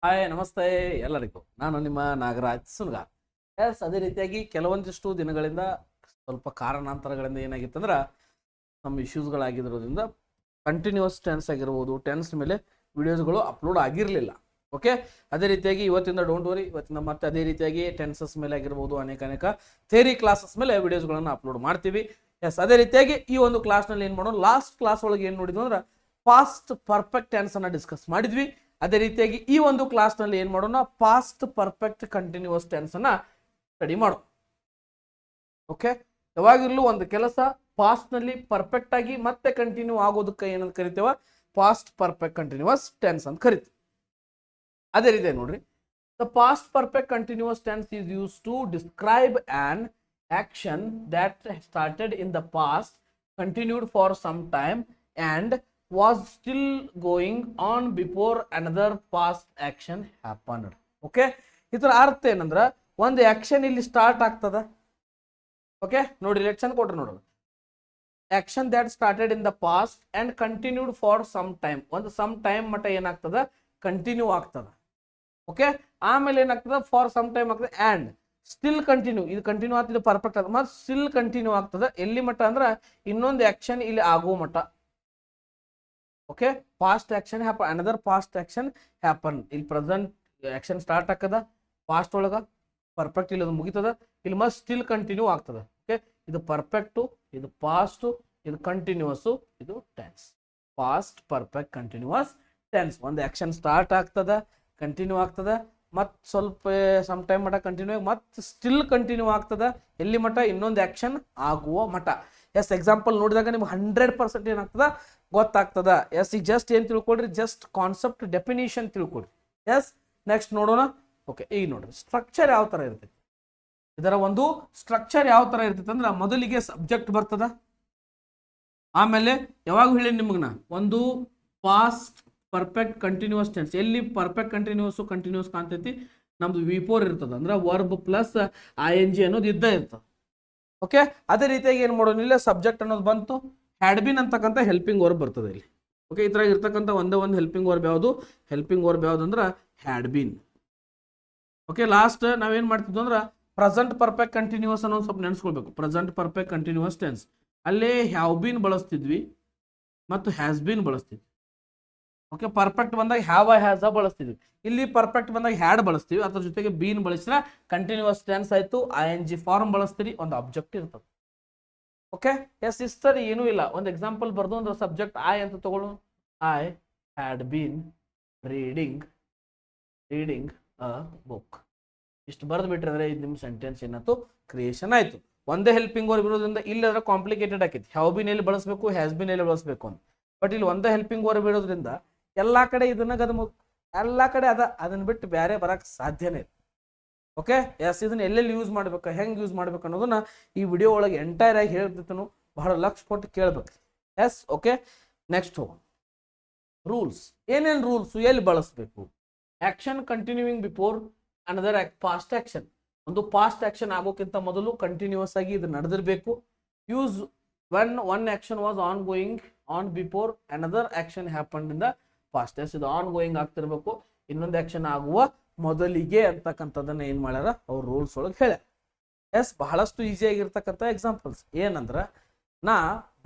Hi ನಮಸ್ತೆ ಎಲ್ಲರಿಗೂ. ನಾನು ನಿಮ್ಮ ನಾಗರಾಜ್ ಸುನ್ಗಾರ್. ಅದೇ ರೀತಿಯಾಗಿ ಕೆಲವೊಂದಿಷ್ಟು ದಿನಗಳಿಂದ ಸ್ವಲ್ಪ ಕಾರಣಾಂತರಗಳಿಂದ ಏನಾಗಿತ್ತಂದ್ರೆ ನಮ್ಮ ಇಶ್ಯೂಸ್ಗಳಾಗಿರೋದ್ರಿಂದ ಕಂಟಿನ್ಯೂಸ್ ಟೆನ್ಸ್ ಆಗಿರ್ಬೋದು, ಟೆನ್ಸ್ ಮೇಲೆ ವಿಡಿಯೋಸ್ಗಳು ಅಪ್ಲೋಡ್ ಆಗಿರಲಿಲ್ಲ. ಓಕೆ, ಅದೇ ರೀತಿಯಾಗಿ ಇವತ್ತಿಂದ ಡೋಂಟ್ ವರಿ, ಇವತ್ತಿಂದ ಮತ್ತೆ ಅದೇ ರೀತಿಯಾಗಿ ಟೆನ್ಸಸ್ ಮೇಲೆ ಆಗಿರ್ಬೋದು, ಅನೇಕ ಥಿಯರಿ ಕ್ಲಾಸಸ್ ಮೇಲೆ ವಿಡಿಯೋಸ್ಗಳನ್ನು ಅಪ್ಲೋಡ್ ಮಾಡ್ತೀವಿ. ಅದೇ ರೀತಿಯಾಗಿ ಈ ಒಂದು ಕ್ಲಾಸ್ನಲ್ಲಿ ಏನು ಮಾಡೋಣ, ಲಾಸ್ಟ್ ಕ್ಲಾಸ್ ಒಳಗೆ ಏನು ನೋಡಿದ್ವಿ ಅಂದ್ರೆ ಪಾಸ್ಟ್ ಪರ್ಫೆಕ್ಟ್ ಟೆನ್ಸ್ ಅನ್ನ ಡಿಸ್ಕಸ್ ಮಾಡಿದ್ವಿ. ಅದೇ ರೀತಿಯಾಗಿ ಈ ಒಂದು ಕ್ಲಾಸ್ನಲ್ಲಿ ಏನು ಮಾಡೋಣ, ಪಾಸ್ಟ್ ಪರ್ಫೆಕ್ಟ್ ಕಂಟಿನ್ಯೂಸ್ ಟೆನ್ಸ್ ಅನ್ನ ಸ್ಟಡಿ ಮಾಡೋಣ. ಓಕೆ, ಯಾವಾಗಿರ್ಲೂ ಒಂದು ಕೆಲಸ ಪಾಸ್ಟ್ ನಲ್ಲಿ ಪರ್ಫೆಕ್ಟ್ ಆಗಿ ಮತ್ತೆ ಕಂಟಿನ್ಯೂ ಆಗೋದಕ್ಕೆ ಏನಂತ ಕರಿತೇವ, ಪಾಸ್ಟ್ ಪರ್ಫೆಕ್ಟ್ ಕಂಟಿನ್ಯೂಸ್ ಟೆನ್ಸ್ ಅಂತ ಕರಿತೀವಿ. ಅದೇ ರೀತಿ ನೋಡ್ರಿ, the past perfect continuous tense is use to describe an action that started in the past, continued for some time and was still going on before another past action happened. Okay, ಇದರ ಅರ್ಥ ಏನಂದ್ರ ಒಂದು action ಇಲ್ಲಿ start ಆಗ್ತದ. Okay ನೋಡಿ, ಲೆಕ್ಷನ್ ಕೊಟ್ರೆ ನೋಡೋದು, action that started in the past and continued for some time, ಒಂದು ಸಮ್ ಟೈಮ್ ಮಟ್ಟ ಏನಾಗ್ತದ, ಕಂಟಿನ್ಯೂ ಆಗ್ತದ. ಓಕೆ, ಆಮೇಲೆ ಏನಾಗ್ತದ, ಫಾರ್ ಸಮ್ ಟೈಮ್ ಆಗ್ತದೆ ಅಂಡ್ ಸ್ಟಿಲ್ ಕಂಟಿನ್ಯೂ, ಇದು ಕಂಟಿನ್ಯೂ ಆಗ್ತದೆ ಪರ್ಫೆಕ್ಟ್ ಅದ, ಮತ್ತೆ ಸ್ಟಿಲ್ ಕಂಟಿನ್ಯೂ ಆಗ್ತದ ಎಲ್ಲಿ ಮಟ್ಟ ಅಂದ್ರೆ ಇನ್ನೊಂದು ಆಕ್ಷನ್ ಇಲ್ಲಿ ಆಗೋ ಮಟ್ಟ. Okay, past action happen, another past action happen. ಇಲ್ಲಿ ಪ್ರೆಸೆಂಟ್ ಆಕ್ಷನ್ ಸ್ಟಾರ್ಟ್ ಆಗ್ತದ ಪಾಸ್ಟ್ ಒಳಗ, ಪರ್ಫೆಕ್ಟ್ ಇಲ್ಲಿ ಮುಗಿತದ, ಇಲ್ಲಿ ಮತ್ ಸ್ಟಿಲ್ ಕಂಟಿನ್ಯೂ ಆಗ್ತದ. ಓಕೆ, ಇದು ಪರ್ಫೆಕ್ಟು, ಇದು ಪಾಸ್ಟು, ಇದು ಕಂಟಿನ್ಯೂಸು, ಇದು tense. Past perfect continuous tense, ಒಂದು ಆಕ್ಷನ್ ಸ್ಟಾರ್ಟ್ ಆಗ್ತದ, ಕಂಟಿನ್ಯೂ ಆಗ್ತದ, ಮತ್ ಸ್ವಲ್ಪ ಸಮ್ ಟೈಮ್ ಮಟ್ಟ ಕಂಟಿನ್ಯೂ ಆಗಿ ಮತ್ತೆ ಸ್ಟಿಲ್ ಕಂಟಿನ್ಯೂ ಆಗ್ತದ ಎಲ್ಲಿ ಮಟ್ಟ, ಇನ್ನೊಂದು ಆಕ್ಷನ್ ಆಗುವ ಮಟ್ಟ. ಎಕ್ಸಾಂಪಲ್ ನೋಡಿದಾಗ ನಿಮ್ಗೆ 100% ಏನಾಗ್ತದ ಗೊತ್ತಾಗ್ತದ. ಈಗ ಜಸ್ಟ್ ಏನ್ ತಿಳ್ಕೊಳ್ರಿ, ಜಸ್ಟ್ ಕಾನ್ಸೆಪ್ಟ್ ಡೆಫಿನಿಷನ್ ತಿಳ್ಕೊಳ್ರಿ. ನೆಕ್ಸ್ಟ್ ನೋಡೋಣ. ಓಕೆ, ಈಗ ನೋಡ್ರಿ ಸ್ಟ್ರಕ್ಚರ್ ಯಾವ ತರ ಇರ್ತೈತಿ, ಇದರ ಒಂದು ಸ್ಟ್ರಕ್ಚರ್ ಯಾವ ತರ ಇರ್ತೈತಿ ಅಂದ್ರೆ ಮೊದಲಿಗೆ ಸಬ್ಜೆಕ್ಟ್ ಬರ್ತದ, ಆಮೇಲೆ ಯಾವಾಗ ಹೇಳಿ ನಿಮಗ್ನ ಒಂದು ಪಾಸ್ಟ್ ಪರ್ಫೆಕ್ಟ್ ಕಂಟಿನ್ಯೂಸ್ ಟೆನ್ಸ್, ಎಲ್ಲಿ ಪರ್ಫೆಕ್ಟ್ ಕಂಟಿನ್ಯೂಸ್ ಕಾಣ್ತೈತಿ, ನಮ್ದು V4 ಇರ್ತದ, ಅಂದ್ರೆ ವರ್ಬ್ ಪ್ಲಸ್ ING ಅನ್ನೋದು ಇದ್ದ ಇರ್ತದ. ಓಕೆ, ಅದೇ ರೀತಿಯಾಗಿ ಏನ್ ಮಾಡೋಣ, ಇಲ್ಲ ಸಬ್ಜೆಕ್ಟ್ ಅನ್ನೋದು ಬಂತು, ಹ್ಯಾಡ್ ಬಿನ್ ಅಂತಕ್ಕಂಥ ಹೆಲ್ಪಿಂಗ್ ವರ್ಬ್ ಬರ್ತದೆ ಇಲ್ಲಿ. ಓಕೆ, ಈ ತರ ಇರ್ತಕ್ಕಂಥ ಒಂದೇ ಒಂದು ಹೆಲ್ಪಿಂಗ್ ವರ್ಬ್ ಯಾವುದು, ಅಂದ್ರೆ ಹ್ಯಾಡ್ ಬಿನ್. ಓಕೆ, ಲಾಸ್ಟ್ ನಾವೇನ್ ಮಾಡ್ತಿದ್ವಿ ಅಂದ್ರೆ ಪ್ರೆಸೆಂಟ್ ಪರ್ಫೆಕ್ಟ್ ಕಂಟಿನ್ಯೂಸ್ ಅನ್ನೋ ಸ್ವಲ್ಪ ನೆನೆಸ್ಕೊಳ್ಬೇಕು. ಪ್ರೆಸೆಂಟ್ ಪರ್ಫೆಕ್ಟ್ ಕಂಟಿನ್ಯೂಸ್ ಟೆನ್ಸ್ ಅಲ್ಲೇ ಹ್ಯಾವ್ ಬಿನ್ ಬಳಸ್ತಿದ್ವಿ ಮತ್ತು ಹ್ಯಾಸ್ ಬಿನ್ ಬಳಸ್ತಿದ್ವಿ. ಓಕೆ, ಪರ್ಫೆಕ್ಟ್ ಬಂದಾಗ ಹ್ಯಾವ್ ಹ್ಯಾಸ್ ಬಳಸ್ತಿದ್ವಿ, ಇಲ್ಲಿ ಪರ್ಫೆಕ್ಟ್ ಬಂದಾಗ ಹ್ಯಾಡ್ ಬಳಸ್ತೀವಿ, ಅದ್ರ ಜೊತೆಗೆ ಬೀನ್ ಬಳಸಿದ್ರೆ ಕಂಟಿನ್ಯೂಸ್ ಟೆನ್ಸ್ ಆಯ್ತು. ING ಫಾರ್ಮ್ ಬಳಸ್ತೀರಿ, ಒಂದು ಆಬ್ಜೆಕ್ಟ್ ಇರ್ತದೆ. ಓಕೆ, ಇಷ್ಟರಿ ಏನೂ ಇಲ್ಲ, ಒಂದು ಎಕ್ಸಾಂಪಲ್ ಬರ್ದು ಅಂದ್ರೆ ಸಬ್ಜೆಕ್ಟ್ ಐ ಅಂತ ತಗೊಳ್ಳೋಣ. I had bean reading a book. ಇಷ್ಟು ಬರೆದು ಬಿಟ್ರೆ ಅಂದ್ರೆ ಇದು ನಿಮ್ಮ ಸೆಂಟೆನ್ಸ್ ಏನಾಯ್ತು, ಕ್ರಿಯೇಷನ್ ಆಯ್ತು. ಒಂದೇ ಹೆಲ್ಪಿಂಗ್ ವರ್ಬ್ ಇರೋದ್ರಿಂದ ಇಲ್ಲಿ ಅದರ ಕಾಂಪ್ಲಿಕೇಟೆಡ್ ಆಕೈತಿ, ಹ್ಯಾವ್ ಬಿನ್ ಎಲ್ಲಿ ಬಳಸಬೇಕು, ಹ್ಯಾಸ್ ಬಿನ್ ಎಲ್ಲಿ ಬಳಸಬೇಕು ಅಂತ. ಬಟ್ ಇಲ್ಲಿ ಒಂದೇ ಹೆಲ್ಪಿಂಗ್ ವರ್ಬ್ ಇರೋದ್ರಿಂದ ಎಲ್ಲಾ ಕಡೆ ಇದನ್ನ ಎಲ್ಲಾ ಕಡೆ ಅದನ್ನ ಬಿಟ್ಟು ಬೇರೆ ಬರಕ್ ಸಾಧ್ಯನೇ ಇಲ್ಲ. ಓಕೆ, ಇದನ್ನ ಎಲ್ಲೆಲ್ಲಿ ಯೂಸ್ ಮಾಡ್ಬೇಕು, ಹೆಂಗ್ ಯೂಸ್ ಮಾಡ್ಬೇಕು ಅನ್ನೋದನ್ನ ಈ ವಿಡಿಯೋ ಒಳಗೆ ಎಂಟೈರ್ ಆಗಿ ಹೇಳ್ತಿರ್ತಾನು, ಬಹಳ ಲಕ್ಷ ಕೊಟ್ಟು ಕೇಳ್ಬೇಕು. ಓಕೆ, ನೆಕ್ಸ್ಟ್ ಹೋಗೋಣ. ರೂಲ್ಸ್, ಏನೇನ್ ರೂಲ್ಸ್, ಎಲ್ಲಿ ಬಳಸಬೇಕು. Action continuing before another past action, ಒಂದು ಪಾಸ್ಟ್ ಆಕ್ಷನ್ ಆಗೋಕ್ಕಿಂತ ಮೊದಲು ಕಂಟಿನ್ಯೂಸ್ ಆಗಿ ಇದು ನಡೆದಿರಬೇಕು. Use when one action was ongoing on before another action happened in the past. ಇದು ಆನ್ಗೋಯಿಂಗ್ ಆಗ್ತಿರ್ಬೇಕು, ಇನ್ನೊಂದು ಆಕ್ಷನ್ ಆಗುವ ಮೊದಲಿಗೆ ಅಂತಕ್ಕಂಥದ್ದನ್ನ ಏನ್ ಮಾಡ್ಯಾರ ಅವ್ರ ರೂಲ್ಸ್ ಒಳಗೆ ಹೇಳ್ಯಾರ. ಬಹಳಷ್ಟು ಈಸಿ ಆಗಿರ್ತಕ್ಕಂಥ ಎಕ್ಸಾಂಪಲ್ಸ್ ಏನಂದ್ರ, ನಾ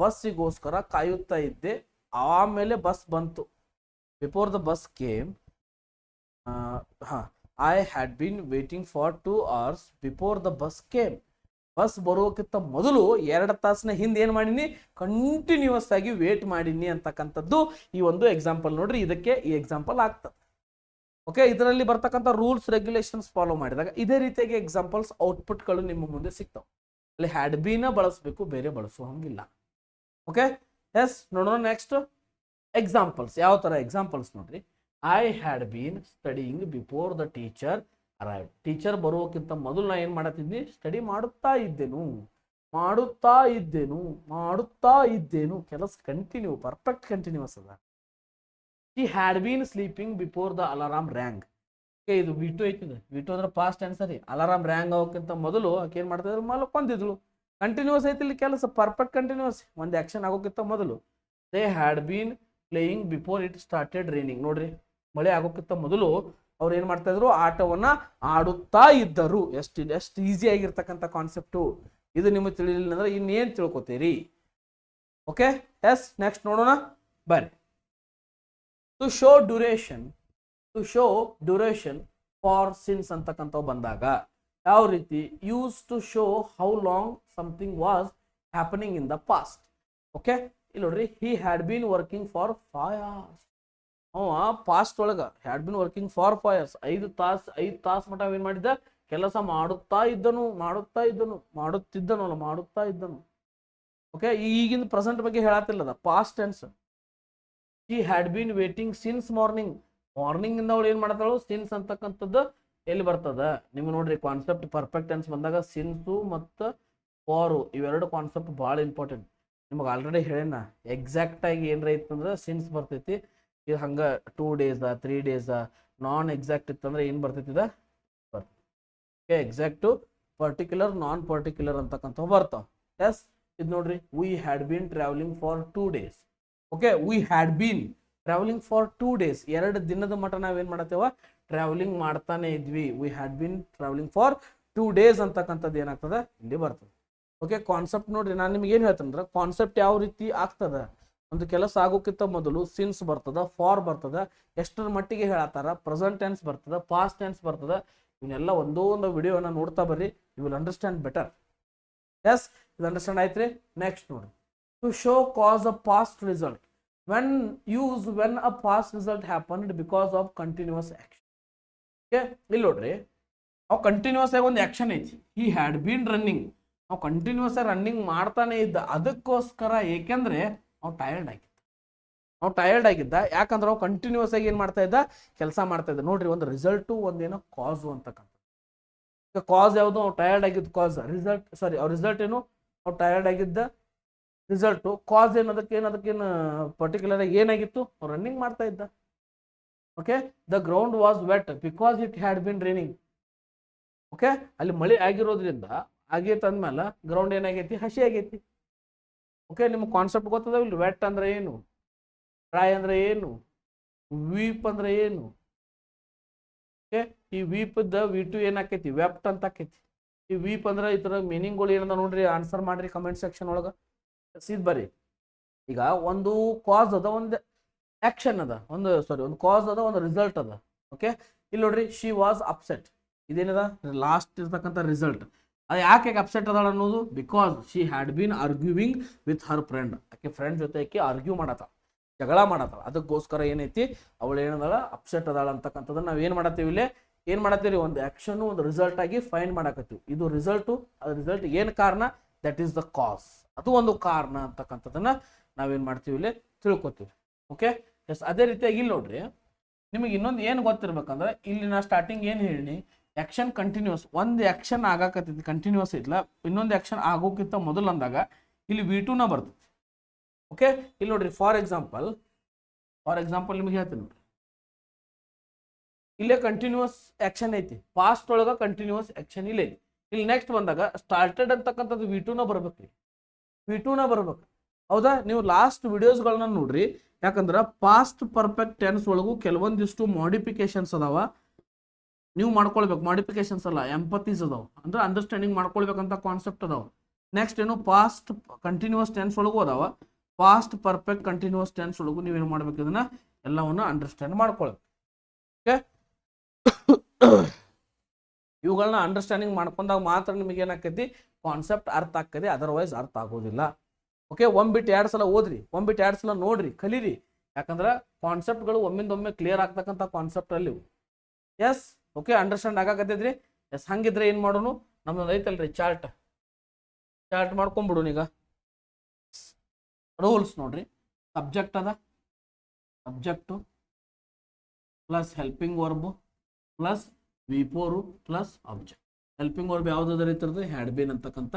ಬಸ್ಸಿಗೋಸ್ಕರ ಕಾಯುತ್ತಾ ಇದ್ದೆ, ಆಮೇಲೆ ಬಸ್ ಬಂತು. Before the bus came, I had been waiting for 2 hours before the bus came. Bus ಬರೋಕ್ಕಿಂತ ಮೊದಲು 2 ತಾಸಿನ ಹಿಂದೆ ಏನ್ ಮಾಡೀನಿ, ಕಂಟಿನ್ಯೂಸ್ ಆಗಿ ವೇಟ್ ಮಾಡೀನಿ ಅಂತಕ್ಕಂಥದ್ದು ಈ ಒಂದು ಎಕ್ಸಾಂಪಲ್ ನೋಡ್ರಿ, ಇದಕ್ಕೆ ಈ ಎಕ್ಸಾಂಪಲ್ ಆಗ್ತದೆ. ಓಕೆ, ಇದರಲ್ಲಿ ಬರ್ತಕ್ಕಂಥ ರೂಲ್ಸ್ ರೆಗ್ಯುಲೇಷನ್ಸ್ ಫಾಲೋ ಮಾಡಿದಾಗ ಇದೇ ರೀತಿಯಾಗಿ ಎಕ್ಸಾಂಪಲ್ಸ್ ಔಟ್ಪುಟ್ಗಳು ನಿಮ್ಮ ಮುಂದೆ ಸಿಗ್ತಾವೆ. ಅಲ್ಲಿ ಹ್ಯಾಡ್ ಬೀನ ಬಳಸಬೇಕು, ಬೇರೆ ಬಳಸುವ ಹಂಗಿಲ್ಲ. ಓಕೆ, ನೋಡೋಣ ನೆಕ್ಸ್ಟ್ ಎಕ್ಸಾಂಪಲ್ಸ್. ಯಾವ ತರ ಎಕ್ಸಾಂಪಲ್ಸ್ ನೋಡ್ರಿ, I had bean studying before the teacher arrived. Teacher ಬರೋಕ್ಕಿಂತ ಮೊದಲು ನಾ ಏನ್ ಮಾಡತ್ತಿದ್ನಿ, ಸ್ಟಡಿ ಮಾಡುತ್ತಾ ಇದ್ದೇನು. ಕೆಲಸ ಕಂಟಿನ್ಯೂ, ಪರ್ಫೆಕ್ಟ್ ಕಂಟಿನ್ಯೂಸ್ ಅದ. She had been sleeping before the alarm rang. Okay, ಇದು V2 ಐತಿದೆ, V2 ಅಂದ್ರೆ ಪಾಸ್ಟ್ ಆನ್ಸರ್. ಅಲಾರಾಮ್ ರ್ಯಾಂಗ್ ಆಗೋಕ್ಕಿಂತ ಮೊದಲು ಆಕೆ ಏನ್ ಮಾಡ್ತಿದ್ರು, ಮಲ್ಕೊಂಡಿದ್ಳು. ಕಂಟಿನ್ಯೂಸ್ ಐತಿ ಇಲ್ಲಿ ಕೆಲಸ, ಪರ್ಫೆಕ್ಟ್ ಕಂಟಿನ್ಯೂಸ್, ಒಂದು ಆಕ್ಷನ್ ಆಗೋಕ್ಕಿಂತ ಮೊದಲು. They had been playing before it started raining. ನೋಡ್ರಿ, ಮಳೆ ಆಗೋಕ್ಕಿಂತ ಮೊದಲು ಅವ್ರು ಏನ್ ಮಾಡ್ತಾ ಇದ್ರು, ಆಟವನ್ನ ಆಡುತ್ತಾ ಇದ್ದರು. ಎಷ್ಟು ಈಸಿ ಆಗಿರ್ತಕ್ಕಂಥ ಕಾನ್ಸೆಪ್ಟು ಇದು. ನಿಮಗೆ ತಿಳಿಲಿಲ್ಲ ಅಂದ್ರೆ ಇನ್ನೇನ್ ತಿಳ್ಕೊತೀರಿ? ಓಕೆ, ಎಸ್, ನೆಕ್ಸ್ಟ್ ನೋಡೋಣ ಬರ್ರಿ. To show duration for since ಅಂತಕ್ಕಂಥವು ಬಂದಾಗ ಯಾವ ರೀತಿ, use to show how long something was happening in the past. Okay, ಇಲ್ಲಿ ನೋಡ್ರಿ, he had been working for 5 hours. ಅವ ಪಾಸ್ಟ್ ಒಳಗ had been working for 5 hours, 5 ತಾಸು ಮಟ್ಟ ಏನ್ ಮಾಡಿದ್ದ, ಕೆಲಸ ಮಾಡುತ್ತಾ ಇದ್ದನು. ಓಕೆ, ಈಗಿನ ಪ್ರೆಸೆಂಟ್ ಬಗ್ಗೆ ಹೇಳತ್ತಿಲ್ಲದ, past tense. He had been waiting since morning ಇಂದ ಅವಳು ಏನ್ ಮಾಡ್ತಾಳು, ಸಿನ್ಸ್ ಅಂತಕ್ಕಂಥದ್ದು ಎಲ್ಲಿ ಬರ್ತದ ನಿಮ್ಗೆ ನೋಡ್ರಿ. ಕಾನ್ಸೆಪ್ಟ್ ಪರ್ಫೆಕ್ಟ್ ಟೆನ್ಸ್ ಬಂದಾಗ ಸಿನ್ಸು ಮತ್ತು ಫಾರು ಇವೆರಡು ಕಾನ್ಸೆಪ್ಟ್ ಭಾಳ ಇಂಪಾರ್ಟೆಂಟ್. ನಿಮಗೆ ಆಲ್ರೆಡಿ ಹೇಳೇನ, ಎಕ್ಸಾಕ್ಟ್ ಆಗಿ ಏನ್ರ ಇತ್ತಂದ್ರೆ ಸಿನ್ಸ್ ಬರ್ತೈತಿ. ಇದು ಹಂಗ 2 days 3 days ನಾನ್ ಎಕ್ಸಾಕ್ಟ್ ಇತ್ತಂದ್ರೆ ಏನ್ ಬರ್ತೈತಿ, ಇದ ಬರ್ತೈತಿ. ಎಕ್ಸಾಕ್ಟು, ಪರ್ಟಿಕ್ಯುಲರ್, ನಾನ್ ಪರ್ಟಿಕ್ಯುಲರ್ ಅಂತಕ್ಕಂಥವು ಬರ್ತಾವ. ಎಸ್, ಇದು ನೋಡ್ರಿ, V had bean travelling for 2 days. Okay, V had bean travelling for 2 days, 2 ದಿನದ ಮಟ್ಟ ನಾವೇನ್ ಮಾಡತ್ತೇವ, ಟ್ರಾವೆಲಿಂಗ್ ಮಾಡ್ತಾನೆ ಇದ್ವಿ. V had bean travelling for 2 days ಅಂತಕ್ಕಂಥದ್ದು ಏನಾಗ್ತದೆ, ಇಲ್ಲಿ ಬರ್ತದೆ. ಓಕೆ, ಕಾನ್ಸೆಪ್ಟ್ ನೋಡ್ರಿ, ನಾನು ನಿಮ್ಗೆ ಏನ್ ಹೇಳ್ತೇನೆ, ಕಾನ್ಸೆಪ್ಟ್ ಯಾವ ರೀತಿ ಆಗ್ತದ, ಒಂದು ಕೆಲಸ ಆಗೋಕ್ಕಿಂತ ಮೊದಲು ಸಿನ್ಸ್ ಬರ್ತದ, ಫಾರ್ ಬರ್ತದ, ಎಷ್ಟರ ಮಟ್ಟಿಗೆ ಹೇಳತ್ತಾರ, ಪ್ರೆಸೆಂಟ್ ಟೆನ್ಸ್ ಬರ್ತದ, ಪಾಸ್ಟ್ ಟೆನ್ಸ್ ಬರ್ತದ. ಇವನ್ನೆಲ್ಲ ಒಂದೊಂದು ವಿಡಿಯೋನ ನೋಡ್ತಾ ಬರ್ರಿ, you will understand better. Yes, ಇದು ಅಂಡರ್ಸ್ಟ್ಯಾಂಡ್ ಆಯ್ತ್ರಿ. ನೆಕ್ಸ್ಟ್ ನೋಡಿ, to show cause a past result when a past result happened because of continuous action. Okay, ಇಲ್ಲಿ ನೋಡ್ರಿ, ಅವ್ ಕಂಟಿನ್ಯೂಸ್ ಆಗಿ ಒಂದು ಆಕ್ಷನ್ ಐತಿ. ಹಿ ಹ್ಯಾಡ್ ಬೀನ್ ರನ್ನಿಂಗ್, ನಾವು ಕಂಟಿನ್ಯೂಸ್ ಆಗಿ ರನ್ನಿಂಗ್ ಮಾಡ್ತಾನೆ ಇದ್ದ, ಅದಕ್ಕೋಸ್ಕರ. ಏಕೆಂದ್ರೆ ಅವ್ನು ಟಯರ್ಡ್ ಆಗಿದ್ದ. ಯಾಕಂದ್ರೆ ಅವ್ ಕಂಟಿನ್ಯೂಸ್ ಆಗಿ ಏನ್ ಮಾಡ್ತಾ ಇದ್ದ, ಕೆಲಸ ಮಾಡ್ತಾ ಇದ್ದ. ನೋಡ್ರಿ, ಒಂದು ರಿಸಲ್ಟು, ಒಂದೇನೋ ಕಾಸು ಅಂತಕ್ಕಂಥ. ಕಾಸ್ ಯಾವುದು, ಅವ್ನು ಟಯರ್ಡ್ ಆಗಿದ್ದ ಕಾಸ್. ರಿಸಲ್ಟ್ ಏನು, ಅವ್ನು ಟಯರ್ಡ್ ಆಗಿದ್ದ ರಿಸಲ್ಟು. ಕಾಸ್ ಅದಕ್ಕೇನು ಪರ್ಟಿಕ್ಯುಲರ್ ಆಗಿ ಏನಾಗಿತ್ತು, ರನ್ನಿಂಗ್ ಮಾಡ್ತಾ ಇದ್ದ. Okay, the ground was wet because it had been raining. Okay, ಅಲ್ಲಿ ಮಳೆ ಆಗಿರೋದ್ರಿಂದ ಆಗೈತೆ ಅಂದ್ಮೇಲೆ ಗ್ರೌಂಡ್ ಏನಾಗೈತಿ, ಹಸಿ ಆಗೈತಿ. ಓಕೆ, ನಿಮ್ಗೆ ಕಾನ್ಸೆಪ್ಟ್ ಗೊತ್ತದ ಇಲ್ಲಿ. ವೆಟ್ ಅಂದ್ರೆ ಏನು, ಡ್ರೈ ಅಂದ್ರೆ ಏನು, ವೀಪ್ ಅಂದ್ರೆ ಏನು. ಓಕೆ, ಈ ವೀಪದ V2 ಏನಾಕೈತಿ, ವೆಪ್ಟ್ ಅಂತ ಆಕೈತಿ. ಈ ವೀಪ್ ಅಂದ್ರೆ ಈ ತರ ಮೀನಿಂಗ್ಗಳು ಏನದ ನೋಡ್ರಿ, ಆನ್ಸರ್ ಮಾಡ್ರಿ ಕಮೆಂಟ್ ಸೆಕ್ಷನ್ ಒಳಗ. ಸೀದ್ ಬರ್ರಿ. ಈಗ ಒಂದು ಕಾಸ್ ಅದ, ಒಂದು ಆಕ್ಷನ್ ಅದ, ಒಂದು ಕಾಸ್ ಅದ, ಒಂದು ರಿಸಲ್ಟ್ ಅದ. ಓಕೆ, ಇಲ್ಲಿ ನೋಡ್ರಿ, ಶಿ ವಾಸ್ ಅಪ್ಸೆಟ್. ಇದೇನದ, ಲಾಸ್ಟ್ ಇರ್ತಕ್ಕಂಥ ರಿಸಲ್ಟ್. ಅದು ಯಾಕೆ ಅಪ್ಸೆಟ್ ಅದಾಳ ಅನ್ನೋದು, because she had been arguing with her friend. ಆಕೆ ಫ್ರೆಂಡ್ ಜೊತೆ ಆಕೆ ಆರ್ಗ್ಯೂ ಮಾಡತ್ತ, ಜಗಳ ಮಾಡತ್ತ. ಅದಕ್ಕೋಸ್ಕರ ಏನೈತಿ, ಅವಳು ಏನದಾಳ, ಅಪ್ಸೆಟ್ ಅದಾಳ ಅಂತಕ್ಕಂಥದ್ದನ್ನ ನಾವ್ ಏನ್ ಮಾಡತ್ತೀವಿ, ಇಲ್ಲಿ ಏನ್ ಮಾಡತ್ತೀವಿ, ಒಂದು ಆಕ್ಷನ್ ಒಂದು ರಿಸಲ್ಟ್ ಆಗಿ ಫೈಂಡ್ ಮಾಡಕತ್ತೀವಿ. ಇದು ರಿಸಲ್ಟು, ಅದು ರಿಸಲ್ಟ್ ಏನ್ ಕಾರಣ, ದಟ್ ಈಸ್ ದ ಕಾಸ್. ಅದು ಒಂದು ಕಾರಣ ಅಂತಕ್ಕಂಥದ್ದನ್ನ ನಾವೇನ್ ಮಾಡ್ತೀವಿ, ಇಲ್ಲಿ ತಿಳ್ಕೊತೀವಿ. ಓಕೆ, ಎಸ್, ಅದೇ ರೀತಿಯಾಗಿ ಇಲ್ಲಿ ನೋಡ್ರಿ, ನಿಮಗೆ ಇನ್ನೊಂದು ಏನು ಗೊತ್ತಿರ್ಬೇಕಂದ್ರೆ, ಇಲ್ಲಿ ನಾ ಸ್ಟಾರ್ಟಿಂಗ್ ಏನು ಹೇಳಿ, ಆಕ್ಷನ್ ಕಂಟಿನ್ಯೂಸ್. ಒಂದು ಆಕ್ಷನ್ ಆಗಾಕತ್ತೈತಿ, ಕಂಟಿನ್ಯೂಸ್ ಐತ್ಲ, ಇನ್ನೊಂದು ಆಕ್ಷನ್ ಆಗೋಕ್ಕಿಂತ ಮೊದಲು ಅಂದಾಗ ಇಲ್ಲಿ V2ನ ಬರ್ತೈತಿ. ಓಕೆ, ಇಲ್ಲಿ ನೋಡ್ರಿ, ಫಾರ್ ಎಕ್ಸಾಂಪಲ್ ನಿಮ್ಗೆ ಹೇಳ್ತೀನಿ ನೋಡ್ರಿ, ಇಲ್ಲೇ ಕಂಟಿನ್ಯೂಸ್ ಆಕ್ಷನ್ ಐತಿ, ಪಾಸ್ಟ್ ಒಳಗ ಕಂಟಿನ್ಯೂಸ್ ಆಕ್ಷನ್ ಇಲ್ಲ ಐತಿ. ಇಲ್ಲಿ ನೆಕ್ಸ್ಟ್ ಬಂದಾಗ ಸ್ಟಾರ್ಟೆಡ್ ಅಂತಕ್ಕಂಥದ್ದು V2ನ ಬರ್ಬೇಕು. ಹೌದಾ? ನೀವು ಲಾಸ್ಟ್ ವಿಡಿಯೋಸ್ಗಳನ್ನ ನೋಡ್ರಿ. ಯಾಕಂದ್ರೆ ಪಾಸ್ಟ್ ಪರ್ಫೆಕ್ಟ್ ಟೆನ್ಸ್ ಒಳಗೂ ಕೆಲವೊಂದಿಷ್ಟು ಮಾಡಿಫಿಕೇಶನ್ಸ್ ಅದಾವ, ನೀವು ಮಾಡ್ಕೊಳ್ಬೇಕು. ಮಾಡಿಫಿಕೇಶನ್ಸ್ ಅಲ್ಲ, ಎಂಪತೀಸ್ ಅದಾವ, ಅಂದ್ರೆ ಅಂಡರ್ಸ್ಟ್ಯಾಂಡಿಂಗ್ ಮಾಡ್ಕೊಳ್ಬೇಕಂತ ಕಾನ್ಸೆಪ್ಟ್ ಅದಾವ. ನೆಕ್ಸ್ಟ್ ಏನು, ಪಾಸ್ಟ್ ಕಂಟಿನ್ಯೂಸ್ ಟೆನ್ಸ್ ಒಳಗೂ ಅದಾವ, ಪಾಸ್ಟ್ ಪರ್ಫೆಕ್ಟ್ ಕಂಟಿನ್ಯೂಸ್ ಟೆನ್ಸ್ ಒಳಗೂ ನೀವೇನು ಮಾಡ್ಬೇಕು, ಇದನ್ನ ಎಲ್ಲವನ್ನ ಅಂಡರ್ಸ್ಟ್ಯಾಂಡ್ ಮಾಡ್ಕೊಳ್ಬೇಕು. ಓಕೆ, ಇವುಗಳನ್ನ ಅಂಡರ್ಸ್ಟ್ಯಾಂಡಿಂಗ್ ಮಾಡ್ಕೊಂಡಾಗ ಮಾತ್ರ ನಿಮಗೆ ಏನಾಕೈತಿ, ಕಾನ್ಸೆಪ್ಟ್ ಅರ್ಥ ಆಗ್ತದೆ, ಅದರ್ವೈಸ್ ಅರ್ಥ ಆಗೋದಿಲ್ಲ. ಓಕೆ, ಒಂದ್ಬಿಟ್ಟು 2 ಸಲ ಓದ್ರಿ, ಒಂದ್ಬಿಟ್ಟು 2 ಸಲ ನೋಡ್ರಿ, ಕಲೀರಿ. ಯಾಕಂದ್ರೆ ಕಾನ್ಸೆಪ್ಟ್ಗಳು ಒಮ್ಮಿಂದೊಮ್ಮೆ ಕ್ಲಿಯರ್ ಆಗ್ತಕ್ಕಂಥ ಕಾನ್ಸೆಪ್ಟ್ ಅಲ್ಲಿ. ಎಸ್, ಓಕೆ, ಅಂಡರ್ಸ್ಟ್ಯಾಂಡ್ ಆಗಾಕತ್ತೈತ್ರಿ. ಎಸ್, ಹಂಗಿದ್ರೆ ಏನ್ ಮಾಡೋನು, ನಮ್ದೊಂದು ಐತಲ್ರಿ ಚಾರ್ಟ್ ಮಾಡ್ಕೊಂಡ್ಬಿಡು. ಈಗ ರೂಲ್ಸ್ ನೋಡ್ರಿ, ಸಬ್ಜೆಕ್ಟ್ ಅದ, subject plus helping verb plus V4 plus object. Helping verb ಯಾವ್ದಾದ್ರು ಇರ್ತದೆ, ಹ್ಯಾಡ್ ಬೀನ್ ಅಂತಕ್ಕಂಥ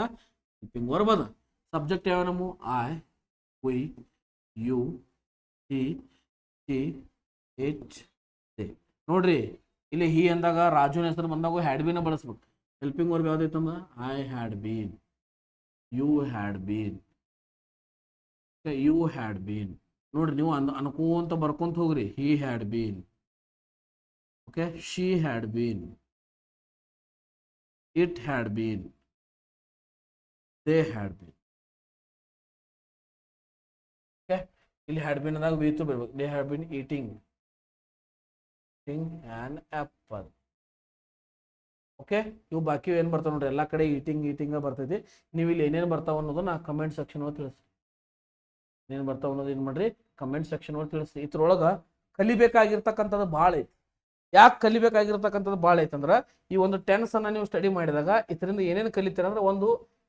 ಹೆಲ್ಪಿಂಗ್ ವರ್ಬ್ ಅದ. ಸಬ್ಜೆಕ್ಟ್ ಯಾವ ನಮ್ಮ, I, we, you, he, she, it, they. ನೋಡ್ರಿ, ಇಲ್ಲಿ ಹಿ ಅಂದಾಗ ರಾಜುನ ಹೆಸರು ಬಂದಾಗ ಹ್ಯಾಡ್ ಬೀನ ಬಳಸ್ಬೇಕು. ಹೆಲ್ಪಿಂಗ್ ವರ್ಬ್ ಯಾವ್ದೈತಂದ, I had been, you had been, ನೋಡ್ರಿ, ನೀವು ಅನ್ಕೋಂತ ಬರ್ಕೊಂತ ಹೋಗ್ರಿ. He had been, okay, she had been, it had been, they had been. Okay, ಇಲ್ಲಿ ಹ್ಯಾಡ್ ಬೀನ್ ಅಂದಾಗ ವಿ ಟು ಬರ್ಬೇಕು. They had bean eating on apple. Okay, ಇವು ಬಾಕಿ ಏನು ಬರ್ತಾವ ನೋಡ್ರಿ, ಎಲ್ಲ ಕಡೆ ಈಟಿಂಗ್ ಬರ್ತೈತಿ. ನೀವು ಇಲ್ಲಿ ಏನೇನು ಬರ್ತಾವ ಅನ್ನೋದನ್ನ ಕಮೆಂಟ್ ಸೆಕ್ಷನ್ ಒಳಗೆ ತಿಳಿಸಿ. ಏನೇನು ಬರ್ತಾವ ಅನ್ನೋದು ಏನು ಮಾಡ್ರಿ, ಕಮೆಂಟ್ ಸೆಕ್ಷನ್ ಒಳಗೆ ತಿಳಿಸಿ. ಇದ್ರೊಳಗೆ ಕಲಿಬೇಕಾಗಿರ್ತಕ್ಕಂಥದ್ದು ಭಾಳ ಐತಿ. ಯಾಕೆ ಕಲಿಬೇಕಾಗಿರ್ತಕ್ಕಂಥದ್ದು ಭಾಳ ಐತಂದ್ರೆ, ಈ ಒಂದು ಟೆನ್ಸ್ ಅನ್ನ ನೀವು ಸ್ಟಡಿ ಮಾಡಿದಾಗ ಇದರಿಂದ ಏನೇನು ಕಲಿತೀರ ಅಂದ್ರೆ, ಒಂದು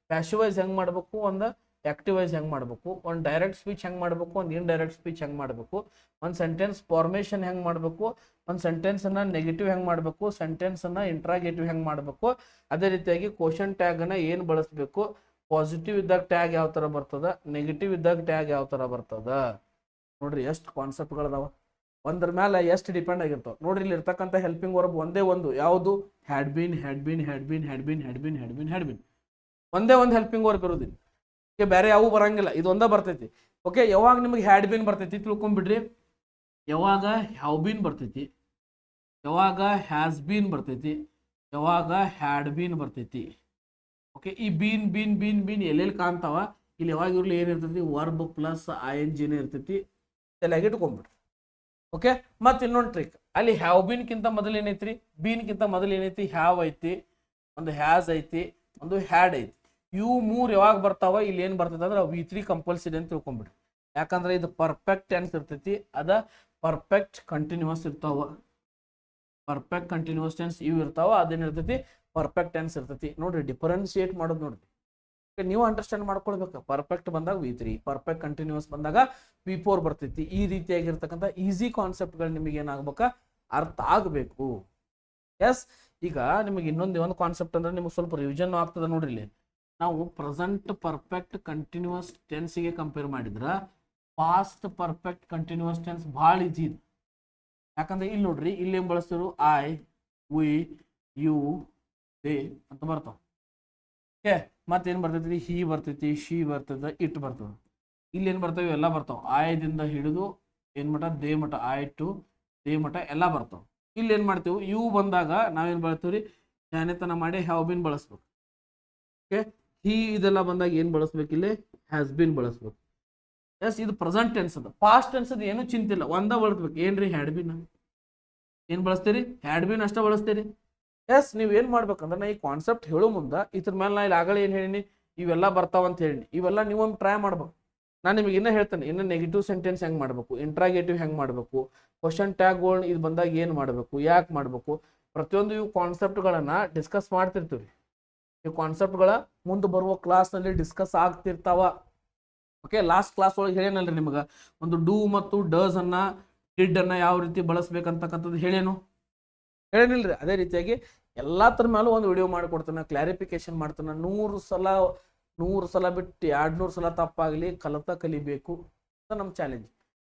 ಪ್ಯಾಸಿವೈಸ್ ಹೆಂಗೆ ಮಾಡಬೇಕು, ಒಂದು ಆಕ್ಟಿವೈಸ್ ಹೆಂಗೆ ಮಾಡಬೇಕು, ಒಂದು ಡೈರೆಕ್ಟ್ ಸ್ಪೀಚ್ ಹೆಂಗೆ ಮಾಡಬೇಕು, ಒಂದು ಇನ್ಡೈರೆಕ್ಟ್ ಸ್ಪೀಚ್ ಹೆಂಗೆ ಮಾಡಬೇಕು, ಒಂದು ಸೆಂಟೆನ್ಸ್ ಫಾರ್ಮೇಷನ್ ಹೆಂಗೆ ಮಾಡಬೇಕು, ಒಂದು ಸೆಂಟೆನ್ಸನ್ನು ನೆಗೆಟಿವ್ ಹೆಂಗೆ ಮಾಡಬೇಕು, ಸೆಂಟೆನ್ಸನ್ನು ಇಂಟ್ರಾಗೇಟಿವ್ ಹೆಂಗೆ ಮಾಡಬೇಕು, ಅದೇ ರೀತಿಯಾಗಿ ಕ್ವಶನ್ ಟ್ಯಾಗನ್ನು ಏನು ಬಳಸಬೇಕು, ಪಾಸಿಟಿವ್ ಇದ್ದಾಗ ಟ್ಯಾಗ್ ಯಾವ ಥರ ಬರ್ತದ, ನೆಗೆಟಿವ್ ಇದ್ದಾಗ ಟ್ಯಾಗ್ ಯಾವ ಥರ ಬರ್ತದ. ನೋಡ್ರಿ ಎಷ್ಟು ಕಾನ್ಸೆಪ್ಟ್ಗಳದಾವ, ಒಂದ್ರ ಮೇಲೆ ಎಷ್ಟು ಡಿಪೆಂಡ್ ಆಗಿರ್ತಾವ ನೋಡ್ರಿ. ಇಲ್ಲಿ ಇರ್ತಕ್ಕಂಥ ಹೆಲ್ಪಿಂಗ್ ವರ್ಬ್ ಒಂದೇ ಒಂದು, ಯಾವುದು, had been, had been, had been, had been, had been, had been, had been. ಒಂದೇ ಒಂದು ಹೆಲ್ಪಿಂಗ್ ವರ್ಬ್ ಇರೋದಿಲ್ಲ. ಓಕೆ, ಬೇರೆ ಯಾವ ಬರಂಗಿಲ್ಲ, ಇದೊಂದೇ ಬರ್ತೈತಿ. ಓಕೆ, ಯಾವಾಗ ನಿಮಗೆ ಹ್ಯಾಡ್ ಬೀನ್ ಬರ್ತೈತಿ ತಿಳ್ಕೊಂಡ್ಬಿಡ್ರಿ, ಯಾವಾಗ ಹ್ಯಾವ್ ಬೀನ್ ಬರ್ತೈತಿ, ಯಾವಾಗ ಹ್ಯಾಸ್ ಬೀನ್ ಬರ್ತೈತಿ, ಯಾವಾಗ ಹ್ಯಾಡ್ ಬೀನ್ ಬರ್ತೈತಿ. ಓಕೆ, ಈ ಬೀನ್ ಬೀನ್ ಬೀನ್ ಬೀನ್ ಎಲ್ಲೆಲ್ಲಿ ಕಾಣ್ತಾವ, ಇಲ್ಲಿ ಯಾವಾಗ ಇರ್ಲಿ ಏನಿರ್ತೈತಿ, ವರ್ಬ್ ಪ್ಲಸ್ ING ಇರ್ತೈತಿ, ತಲೆಯಾಗಿ ಇಟ್ಕೊಂಡ್ಬಿಡ್ರಿ. ಓಕೆ, ಮತ್ತೆ ಇನ್ನೊಂದು ಟ್ರಿಕ್, ಅಲ್ಲಿ ಹ್ಯಾವ್ ಬೀನ್ಕಿಂತ ಮೊದಲು ಏನೈತ್ರಿ, ಬೀನ್ಕಿಂತ ಮೊದಲು ಏನೈತಿ, ಹ್ಯಾವ್ ಐತಿ, ಒಂದು ಹ್ಯಾಸ್ ಐತಿ, ಒಂದು ಹ್ಯಾಡ್ ಐತಿ. ಇವು ಮೂರು ಯಾವಾಗ ಬರ್ತಾವ, ಇಲ್ಲಿ ಏನು ಬರ್ತೈತೆ ಅಂದ್ರೆ V3 ಕಂಪಲ್ಸರಿ ಅಂತ ತಿಳ್ಕೊಂಡ್ಬಿಡ್ರಿ. ಯಾಕಂದ್ರೆ ಇದು ಪರ್ಫೆಕ್ಟ್ ಟೆನ್ಸ್ ಇರ್ತೈತಿ, ಅದ ಪರ್ಫೆಕ್ಟ್ ಕಂಟಿನ್ಯೂಸ್ ಇರ್ತಾವ. ಪರ್ಫೆಕ್ಟ್ ಕಂಟಿನ್ಯೂಸ್ ಟೆನ್ಸ್ ಇವು ಇರ್ತಾವ, ಅದೇನಿರ್ತೈತಿ ಪರ್ಫೆಕ್ಟ್ ಟೆನ್ಸ್ ಇರ್ತೈತಿ. ನೋಡ್ರಿ ಡಿಫರೆನ್ಶಿಯೇಟ್ ಮಾಡೋದು ನೋಡ್ರಿ, ನೀವು ಅಂಡರ್ಸ್ಟ್ಯಾಂಡ್ ಮಾಡ್ಕೊಳ್ಬೇಕು. ಪರ್ಫೆಕ್ಟ್ ಬಂದಾಗ V3, ಪರ್ಫೆಕ್ಟ್ ಕಂಟಿನ್ಯೂಸ್ ಬಂದಾಗ V4 ಬರ್ತೈತಿ. ಈ ರೀತಿಯಾಗಿರ್ತಕ್ಕಂಥ ಈಸಿ ಕಾನ್ಸೆಪ್ಟ್ಗಳು ನಿಮಗೆ ಏನಾಗ್ಬೇಕಾ, ಅರ್ಥ ಆಗಬೇಕು. ಎಸ್, ಈಗ ನಿಮಗೆ ಇನ್ನೊಂದು ಕಾನ್ಸೆಪ್ಟ್ ಅಂದ್ರೆ ನಿಮಗೆ ಸ್ವಲ್ಪ ರಿವಿಷನ್ ಆಗ್ತದೆ ನೋಡ್ರಿ. ಇಲ್ಲಿ ನಾವು ಪ್ರೆಸೆಂಟ್ ಪರ್ಫೆಕ್ಟ್ ಕಂಟಿನ್ಯೂಸ್ ಟೆನ್ಸ್ಗೆ ಕಂಪೇರ್ ಮಾಡಿದ್ರೆ ಪಾಸ್ಟ್ ಪರ್ಫೆಕ್ಟ್ ಕಂಟಿನ್ಯೂಸ್ ಟೆನ್ಸ್ ಭಾಳ ಈಜಿ ಇದೆ. ಯಾಕಂದ್ರೆ ಇಲ್ಲಿ ನೋಡ್ರಿ, ಇಲ್ಲಿ ಏನು ಬಳಸ್ತಿರು, ಐ, ವಿ, ಯು, ದೇ ಅಂತ ಬರ್ತಾವ. ಓಕೆ, ಮತ್ತೇನು ಬರ್ತೈತಿ, ಹಿ ಬರ್ತೈತಿ, ಶಿ ಬರ್ತೈತೆ, ಇಟ್ ಬರ್ತದೆ. ಇಲ್ಲಿ ಏನು ಬರ್ತವೆ, ಎಲ್ಲ ಬರ್ತಾವೆ. ಆಯದಿಂದ ಹಿಡಿದು ಏನು ಮಟ, ದೇ ಮಟ, ಐ ಟು ದೇ ಮಟ ಎಲ್ಲ ಬರ್ತಾವೆ. ಇಲ್ಲಿ ಏನು ಮಾಡ್ತೀವಿ, ಇವು ಬಂದಾಗ ನಾವೇನು ಬಳಸ್ತೀವಿ ರೀ, ಜಾನೇತನ ಮಾಡಿ ಹ್ಯಾವ್ ಬಿನ್ ಬಳಸ್ಬೇಕು. ಓಕೆ, ಹಿ ಇದೆಲ್ಲ ಬಂದಾಗ ಏನು ಬಳಸ್ಬೇಕು, ಇಲ್ಲಿ ಹ್ಯಾಸ್ ಬಿನ್ ಬಳಸ್ಬೇಕು. ಎಸ್, ಇದು ಪ್ರೆಸೆಂಟ್ ಟೆನ್ಸ್ ಅದ. ಪಾಸ್ಟ್ ಟೆನ್ಸ್ ಅದು ಏನು ಚಿಂತಿಲ್ಲ, ಒಂದ ಬಳಸ್ಬೇಕು. ಏನ್ರಿ, ಹ್ಯಾಡ್ ಬಿನ್. ಏನು ಬಳಸ್ತೀರಿ, ಹ್ಯಾಡ್ ಬಿನ್ ಅಷ್ಟೇ ಬಳಸ್ತೀರಿ. ಎಸ್, ನೀವು ಏನು ಮಾಡ್ಬೇಕಂದ್ರೆ, ನಾ ಈ ಕಾನ್ಸೆಪ್ಟ್ ಹೇಳೋ ಮುಂದೆ ಇದ್ರ ಮೇಲೆ ನಾ ಇಲ್ಲಿ ಆಗಲೇ ಏನು ಹೇಳೀನಿ, ಇವೆಲ್ಲ ಬರ್ತಾವಂತ ಹೇಳಿ, ಇವೆಲ್ಲ ನೀವೊಮ್ಮೆ ಟ್ರೈ ಮಾಡ್ಬೇಕು. ನಾನು ನಿಮಗೆ ಇನ್ನೂ ಹೇಳ್ತೇನೆ, ಇನ್ನು ನೆಗೆಟಿವ್ ಸೆಂಟೆನ್ಸ್ ಹೆಂಗೆ ಮಾಡಬೇಕು, ಇಂಟ್ರಾಗೇಟಿವ್ ಹೆಂಗೆ ಮಾಡಬೇಕು, ಕ್ವಶನ್ ಟ್ಯಾಗ್ಗಳು ಇದು ಬಂದಾಗ ಏನು ಮಾಡಬೇಕು, ಯಾಕೆ ಮಾಡಬೇಕು, ಪ್ರತಿಯೊಂದು ಇವು ಕಾನ್ಸೆಪ್ಟ್ಗಳನ್ನು ಡಿಸ್ಕಸ್ ಮಾಡ್ತಿರ್ತೀವಿ. ಈ ಕಾನ್ಸೆಪ್ಟ್ಗಳ ಮುಂದೆ ಬರುವ ಕ್ಲಾಸ್ನಲ್ಲಿ ಡಿಸ್ಕಸ್ ಆಗ್ತಿರ್ತಾವ. ಓಕೆ, ಲಾಸ್ಟ್ ಕ್ಲಾಸ್ ಒಳಗೆ ಹೇಳೇನಲ್ರಿ ನಿಮಗೆ, ಒಂದು ಡೂ ಮತ್ತು ಡಸ್ ಅನ್ನ, ಡಿಡ್ ಅನ್ನ ಯಾವ ರೀತಿ ಬಳಸ್ಬೇಕಂತಕ್ಕಂಥದ್ದು ಹೇಳೇನಿಲ್ರಿ. ಅದೇ ರೀತಿಯಾಗಿ ಎಲ್ಲ ಥರ ಮೇಲೂ ಒಂದು ವಿಡಿಯೋ ಮಾಡಿಕೊಡ್ತಾನೆ, ಕ್ಲಾರಿಫಿಕೇಶನ್ ಮಾಡ್ತಾನೆ. 100 ಸಲ ಬಿಟ್ಟು 200 ಸಲ ತಪ್ಪಾಗಲಿ ಕಲಿಬೇಕು ಅಂತ ನಮ್ಮ ಚಾಲೆಂಜ್.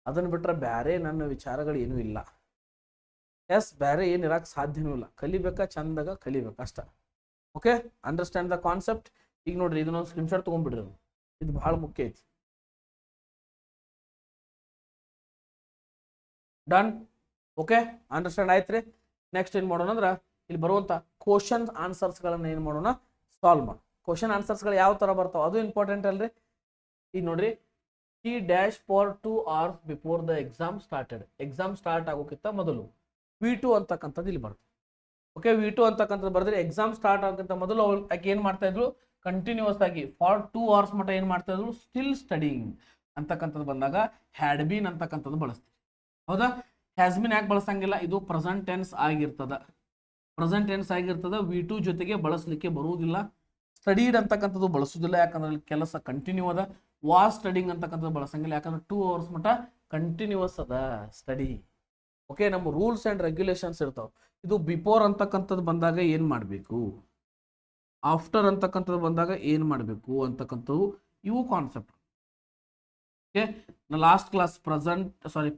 ಅದನ್ನು ಬಿಟ್ಟರೆ ಬೇರೆ ನನ್ನ ವಿಚಾರಗಳು ಏನೂ ಇಲ್ಲ. ಎಸ್, ಬೇರೆ ಏನು ಇರಕ್ಕೆ ಸಾಧ್ಯವೂ ಇಲ್ಲ. ಕಲಿಬೇಕಾ, ಚಂದಾಗ ಕಲಿಬೇಕು ಅಷ್ಟ. Okay, understand the concept. ಈಗ ನೋಡ್ರಿ, ಇದನ್ನೊಂದು ಸ್ಕ್ರೀನ್ಶಾಟ್ ತೊಗೊಂಡ್ಬಿಡ್ರಿ, ಇದು ಭಾಳ ಮುಖ್ಯ ಐತಿ. ಡನ್. ಓಕೆ, ಅಂಡರ್ಸ್ಟ್ಯಾಂಡ್ ಆಯ್ತು ರೀ. ನೆಕ್ಸ್ಟ್ ಏನು ಮಾಡೋಣ ಅಂದ್ರೆ, ಇಲ್ಲಿ ಬರುವಂಥ ಕ್ವಶನ್ ಆನ್ಸರ್ಸ್ಗಳನ್ನು ಏನು ಮಾಡೋಣ, ಸಾಲ್ವ್ ಮಾಡೋಣ. ಕ್ವಶನ್ ಆನ್ಸರ್ಸ್ಗಳು ಯಾವ ಥರ ಬರ್ತಾವೆ ಅದು ಇಂಪಾರ್ಟೆಂಟ್ ಅಲ್ರಿ. ಈಗ ನೋಡ್ರಿ, he dash for 2 hours before the exam started. Exam start ಆಗೋಕ್ಕಿಂತ ಮೊದಲು V2 ಅಂತಕ್ಕಂಥದ್ದು ಇಲ್ಲಿ ಬರ್ತದೆ. ಓಕೆ, V2 ಅಂತಕ್ಕಂಥದ್ದು ಬರೆದ್ರೆ ಎಕ್ಸಾಮ್ ಸ್ಟಾರ್ಟ್ ಆಗೋಕ್ಕಿಂತ ಮೊದಲು ಅವ್ರು ಯಾಕೆ ಏನು ಮಾಡ್ತಾ ಇದ್ರು, ಕಂಟಿನ್ಯೂಸ್ ಆಗಿ ಫಾರ್ 2 hours ಮಟ್ಟ ಏನು ಮಾಡ್ತಾ ಇದ್ರು, ಸ್ಟಿಲ್ ಸ್ಟಡಿಂಗ್ ಅಂತಕ್ಕಂಥದ್ದು ಬಂದಾಗ ಹ್ಯಾಡ್ ಬೀನ್ ಅಂತಕ್ಕಂಥದ್ದು ಬಳಸ್ತೀವಿ. ಹೌದಾ, ಹ್ಯಾಸ್ ಬೀನ್ ಯಾಕೆ ಬಳಸಂಗಿಲ್ಲ, ಇದು ಪ್ರೆಸೆಂಟ್ ಟೆನ್ಸ್ ಆಗಿರ್ತದ. V2 ಜೊತೆಗೆ ಬಳಸಲಿಕ್ಕೆ ಬರುವುದಿಲ್ಲ. ಸ್ಟಡೀಡ್ ಅಂತಕ್ಕಂಥದ್ದು ಬಳಸೋದಿಲ್ಲ, ಯಾಕಂದ್ರೆ ಅಲ್ಲಿ ಕೆಲಸ ಕಂಟಿನ್ಯೂ ಅದ. ವಾಸ್ ಸ್ಟಡಿಂಗ್ ಅಂತಕ್ಕಂಥದ್ದು ಬಳಸಂಗಿಲ್ಲ, ಯಾಕಂದ್ರೆ 2 hours ಮಟ್ಟ ಕಂಟಿನ್ಯೂಸ್ ಅದ ಸ್ಟಡಿ. ಓಕೆ, ನಮ್ಮ ರೂಲ್ಸ್ ಆ್ಯಂಡ್ ರೆಗ್ಯುಲೇಷನ್ಸ್ ಇರ್ತಾವೆ. ಇದು ಬಿಫೋರ್ ಅಂತಕ್ಕಂಥದ್ದು ಬಂದಾಗ ಏನು ಮಾಡಬೇಕು, ಆಫ್ಟರ್ ಅಂತಕ್ಕಂಥದ್ದು ಬಂದಾಗ ಏನು ಮಾಡಬೇಕು ಅಂತಕ್ಕಂಥವು ಇವು ಕಾನ್ಸೆಪ್ಟ್. ಓಕೆ, ನಾ last class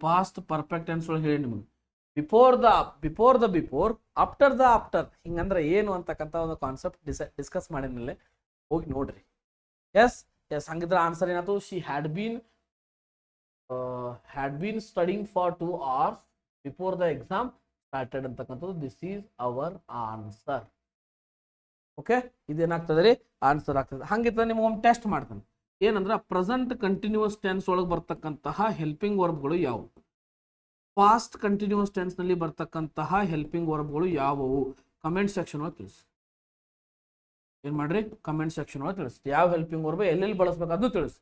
past perfect tense ಒಳಗೆ ಹೇಳಿ ನಿಮಗೆ, before the before, after the after, ಹಿಂಗಂದ್ರೆ ಏನು ಅಂತಕ್ಕಂಥ ಒಂದು ಕಾನ್ಸೆಪ್ಟ್ ಡಿಸ್ಕಸ್ ಮಾಡಿದ್ಮೇಲೆ ಹೋಗಿ ನೋಡ್ರಿ. ಎಸ್, ಹಂಗಿದ್ರೆ ಆನ್ಸರ್ ಏನಾಯ್ತು, she had been studying for 2 hours before the exam started ಅಂತಕ್ಕಂಥದ್ದು this is our answer. Okay, ಇದೇನಾಗ್ತದೆ ರೀ, ಆನ್ಸರ್ ಆಗ್ತದೆ. ಹಂಗಿತ್ತ ನಿಮ್ಗೊಂದು ಟೆಸ್ಟ್ ಮಾಡ್ತಾನೆ, ಏನಂದ್ರೆ ಪ್ರೆಸೆಂಟ್ ಕಂಟಿನ್ಯೂಸ್ ಟೆನ್ಸ್ ಒಳಗೆ ಬರ್ತಕ್ಕಂತಹ ಹೆಲ್ಪಿಂಗ್ ವರ್ಬ್ಗಳು ಯಾವುವು, ಪಾಸ್ಟ್ ಕಂಟಿನ್ಯೂಸ್ ಟೆನ್ಸ್ ನಲ್ಲಿ ಬರ್ತಕ್ಕಂತಹ ಹೆಲ್ಪಿಂಗ್ ವರ್ಬ್ಗಳು ಯಾವುವು, ಕಮೆಂಟ್ ಸೆಕ್ಷನ್ ಒಳಗೆ ತಿಳಿಸಿ. ಏನ್ ಮಾಡ್ರಿ, ಕಮೆಂಟ್ ಸೆಕ್ಷನ್ ಒಳಗೆ ತಿಳಿಸಿ. ಯಾವ ಹೆಲ್ಪಿಂಗ್ ವರ್ಬ್ ಎಲ್ಲೆಲ್ಲಿ ಬಳಸ್ಬೇಕು ಅದು ತಿಳಿಸಿ.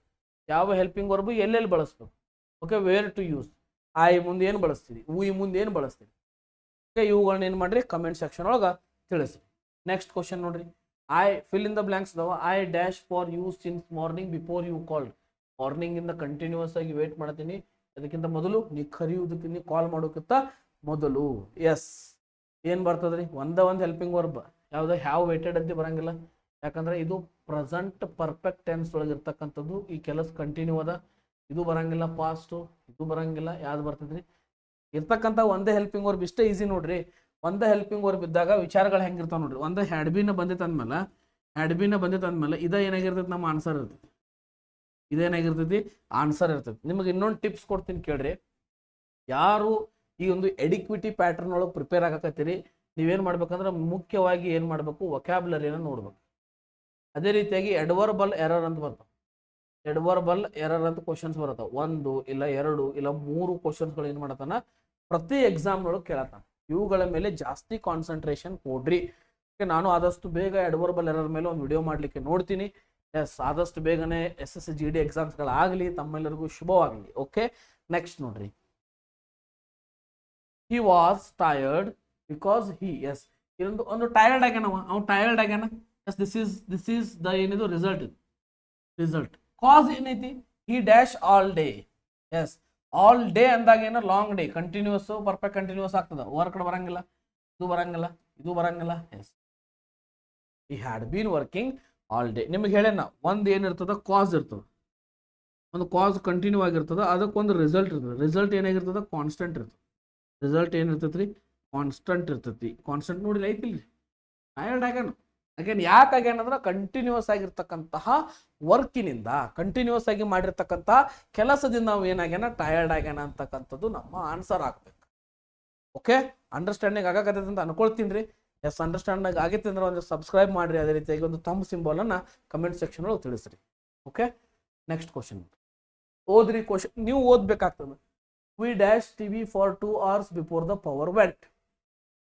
ಯಾವ ಹೆಲ್ಪಿಂಗ್ ವರ್ಬ್ ಎಲ್ಲೆಲ್ಲಿ ಬಳಸ್ಬೇಕು. Okay, where to use, I ಮುಂದೆ ಏನು ಬಳಸ್ತೀರಿ, ವಿ ಮುಂದೆ ಏನು ಬಳಸ್ತೀರಿ. ಓಕೆ, ಇವುಗಳನ್ನ ಏನು ಮಾಡ್ರಿ, ಕಮೆಂಟ್ ಸೆಕ್ಷನ್ ಒಳಗೆ ತಿಳಿಸಿ. ನೆಕ್ಸ್ಟ್ ಕ್ವಶನ್ ನೋಡ್ರಿ, I fill in the blanks ಅದಾವ. I dash for you since morning before you called. Morning ಇಂದ ಕಂಟಿನ್ಯೂಸ್ ಆಗಿ ವೇಟ್ ಮಾಡ್ತೀನಿ, ಅದಕ್ಕಿಂತ ಮೊದಲು ನೀ ಕರೆಯುವುದಕ್ಕೆ, ನೀ ಕಾಲ್ ಮಾಡೋಕ್ಕಿಂತ ಮೊದಲು. ಎಸ್, ಏನ್ ಬರ್ತದ್ರಿ, ಒಂದು ಹೆಲ್ಪಿಂಗ್ ವರ್ಬ್ ಯಾವ್ದು, ಹ್ಯಾವ್ ವೇಟೆಡ್ ಅಂತ ಬರಂಗಿಲ್ಲ, ಯಾಕಂದ್ರೆ ಇದು ಪ್ರೆಸೆಂಟ್ ಪರ್ಫೆಕ್ಟ್ ಟೆನ್ಸ್ ಒಳಗೆ ಇರ್ತಕ್ಕಂಥದ್ದು. ಈ ಕೆಲಸ ಕಂಟಿನ್ಯೂ ಅದ, ಇದು ಬರಂಗಿಲ್ಲ, ಪಾಸ್ಟ್ ಇದು ಬರಂಗಿಲ್ಲ. ಯಾವ್ದು ಬರ್ತದ್ರಿ, ಇರ್ತಕ್ಕಂಥ ಒಂದೇ ಹೆಲ್ಪಿಂಗ್ ವರ್ಬ್. ಇಷ್ಟೇ ಈಸಿ ನೋಡ್ರಿ. ಒಂದೇ ಹೆಲ್ಪಿಂಗ್ ವರ್ಬ್ ಇದ್ದಾಗ ವಿಚಾರಗಳು ಹೆಂಗಿರ್ತಾವ ನೋಡ್ರಿ. ಒಂದು ಹ್ಯಾಡ್ ಬಿನ ಬಂದಿತ್ತು ಅಂದ್ಮೇಲೆ ಇದ ಏನಾಗಿರ್ತೈತಿ, ನಮ್ಮ ಆನ್ಸರ್ ಇರ್ತೈತಿ. ಇದೇನಾಗಿರ್ತೈತಿ, ಆನ್ಸರ್ ಇರ್ತೈತಿ. ನಿಮಗೆ ಇನ್ನೊಂದು ಟಿಪ್ಸ್ ಕೊಡ್ತೀನಿ ಕೇಳ್ರಿ. ಯಾರು ಈ ಒಂದು ಎಡಿಕ್ವಿಟಿ ಪ್ಯಾಟರ್ನ್ ಒಳಗೆ ಪ್ರಿಪೇರ್ ಆಗಕತ್ತೀರಿ, ನೀವೇನ್ ಮಾಡ್ಬೇಕಂದ್ರೆ ಮುಖ್ಯವಾಗಿ ಏನ್ ಮಾಡ್ಬೇಕು, ವೊಕ್ಯಾಬ್ಯುಲರಿನ ನೋಡ್ಬೇಕು. ಅದೇ ರೀತಿಯಾಗಿ ಎಡ್ವರ್ಬಲ್ ಎರರ್ ಅಂತ ಬರ್ತಾವ. ಎಡ್ವರ್ಬಲ್ ಎರರ್ ಅಂತ ಕ್ವಶನ್ಸ್ ಬರುತ್ತಾವ. 1 ಇಲ್ಲ 2 ಇಲ್ಲ 3 ಕ್ವಶನ್ಸ್ಗಳು ಏನ್ ಮಾಡತಾನ, ಪ್ರತಿ ಎಕ್ಸಾಮ್ ಒಳಗೆ ಕೇಳತಾನ. ಇವುಗಳ ಮೇಲೆ ಜಾಸ್ತಿ ಕಾನ್ಸಂಟ್ರೇಷನ್ ಕೊಡ್ರಿ. ನಾನು ಆದಷ್ಟು ಬೇಗ ಎಡ್ವರ್ಬಲ್ ಎರರ್ ಮೇಲೆ ಒಂದು ವಿಡಿಯೋ ಮಾಡ್ಲಿಕ್ಕೆ ನೋಡ್ತೀನಿ. ಎಸ್, ಆದಷ್ಟು ಬೇಗನೆ SSC GD ಎಕ್ಸಾಮ್ಸ್ಗಳಾಗಲಿ, ತಮ್ಮೆಲ್ಲರಿಗೂ ಶುಭವಾಗಲಿ. ಓಕೆ, ನೆಕ್ಸ್ಟ್ ನೋಡ್ರಿ, he was tired because he, yes, ಒಂದು ಟೈರ್ಡ್ ಆಗ್ಯಾನ, ಅವ್ನು ಟೈರ್ಡ್ ಆಗ್ಯಾನ. ಎಸ್, ದಿಸ್ ಈಸ್ ದ ಏನಿದು ರಿಸಲ್ಟ್. ಕಾಸ್ ಏನೈತಿ, he dash all day. Yes, all day ಅಂದಾಗ ಏನ, long day, continuous perfect continuous ಆಗ್ತದ. ವರ್ಕ್ ಬರಂಗಿಲ್ಲ, ಇದು ಬರಂಗಿಲ್ಲ. Yes, he had been working all day. ನಿಮಗೆ ಹೇಳೇನ, ಒಂದು ಏನಿರ್ತದ, ಕಾಸ್ ಇರ್ತದ, ಒಂದು ಕಾಸ್ ಕಂಟಿನ್ಯೂ ಆಗಿರ್ತದ, ಅದಕ್ಕೊಂದು ರಿಸಲ್ಟ್ ಇರ್ತದೆ. ರಿಸಲ್ಟ್ ಏನಾಗಿರ್ತದ, ಕಾನ್ಸ್ಟೆಂಟ್ ಇರ್ತದೆ. ರಿಸಲ್ಟ್ ಏನಿರ್ತೈತಿ, ಕಾನ್ಸ್ಟೆಂಟ್ ಇರ್ತೈತಿ. ಕಾನ್ಸ್ಟೆಂಟ್ ನೋಡಿ ಐತಿಲ್ರಿ, ಟೈರ್ಡ್ ಆಗ್ಯಾನ. ಅಗೇನ್ ಯಾಕೆ ಆಗ್ಯಾನ ಅಂದ್ರೆ ಕಂಟಿನ್ಯೂಸ್ ಆಗಿರ್ತಕ್ಕಂತಹ ವರ್ಕಿನಿಂದ, ಕಂಟಿನ್ಯೂಸ್ ಆಗಿ ಮಾಡಿರ್ತಕ್ಕಂತಹ ಕೆಲಸದಿಂದ ನಾವು ಏನಾಗ್ಯಾನ, ಟೈರ್ಡ್ ಆಗ್ಯಾನ ಅಂತಕ್ಕಂಥದ್ದು ನಮ್ಮ ಆನ್ಸರ್ ಆಗ್ಬೇಕು. ಓಕೆ, ಅಂಡರ್ಸ್ಟ್ಯಾಂಡಿಂಗ್ ಆಗಕತ್ತೈತೆ ಅಂತ ಅನ್ಕೊಳ್ತೀನಿ ರೀ. ಎಸ್, ಅಂಡರ್ಸ್ಟ್ಯಾಂಡಿಂಗ್ ಆಗೈತೆ ಅಂದ್ರೆ ಒಂದು ಸಬ್ಸ್ಕ್ರೈಬ್ ಮಾಡ್ರಿ. ಅದೇ ರೀತಿಯಾಗಿ ಒಂದು ಥಂಬ್ ಸಿಂಬಲ್ ಅನ್ನ ಕಮೆಂಟ್ ಸೆಕ್ಷನ್ ಒಳಗೆ ತಿಳಿಸ್ರಿ. ಓಕೆ, ನೆಕ್ಸ್ಟ್ ಕ್ವಶನ್ ಓದ್ರಿ. ಕ್ವಶನ್ ನೀವು ಓದ್ಬೇಕಾಗ್ತದೆ. We dash TV for 2 hours before the power went.